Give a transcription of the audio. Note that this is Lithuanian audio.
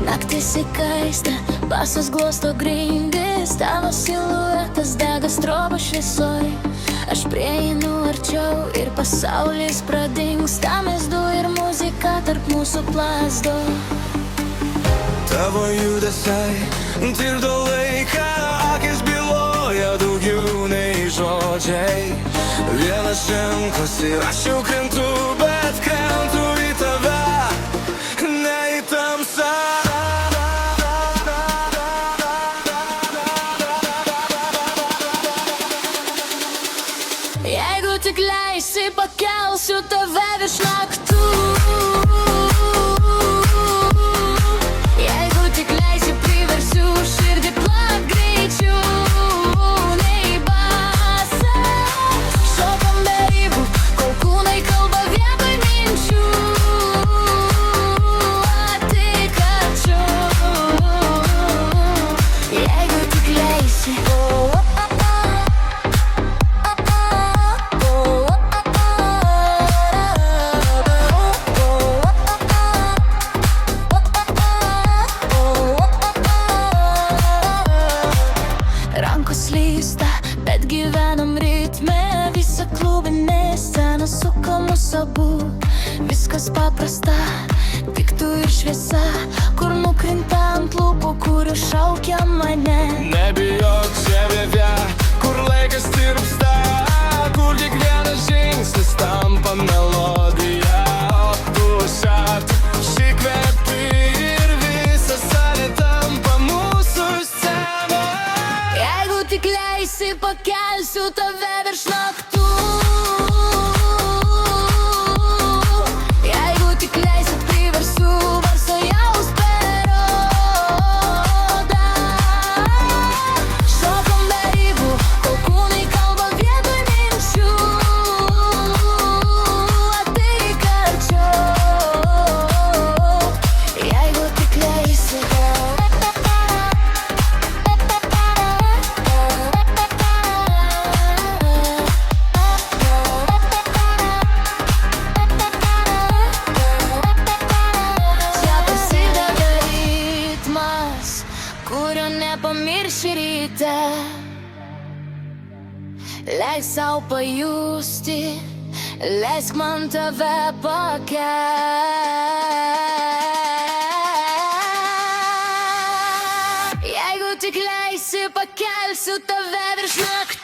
Naktis įkaista, basas glosto grindis, tavo siluetas dega strobo šviesoj. Aš prieinu arčiau ir pasaulis pradingsta, mes du ir muzika tarp mūsų plazdo. Tavo judesiai tirdo laiką, akis byloja daugiau nei žodžiai. Vienas ženklas ir aš jau krentu, bet krentu į tave, ne į tamsą. Jeigu tik leisi, pakelsiu tave virš naktų. Jeigu tik leisi, priversiu širdį plakt greičiau nei basas. Šokam be ribų, kol kūnai kalba vietoj minčių. Ateik arčiau. Jeigu tik leisi. Bet gyvenam ritme, visa klubinė scena suka mus abu. Viskas paprasta, tik tu ir šviesa, kur nukrinta ant lūpų, kur šaukia mane. Nebijok žemėje, kur laikas tirpsta, kur kiekvienas žingsnis tampa melodija. O tu šį kvėpi ir visa salė tampa mūsų scena. Jeigu tik leisi, pakelsiu tave virš naktų. Jeigu tik leisi, priversiu varsą jaust per odą. Šokam be ribų, kol kūnai kalba vietoj minčių. Ateik arčiau. Jeigu tik leisi. Kurio nepamirši ryte, leisk sau pajusti, leisk man tave pakelt. Jeigu tik leisi, pakelsiu tave virš naktų.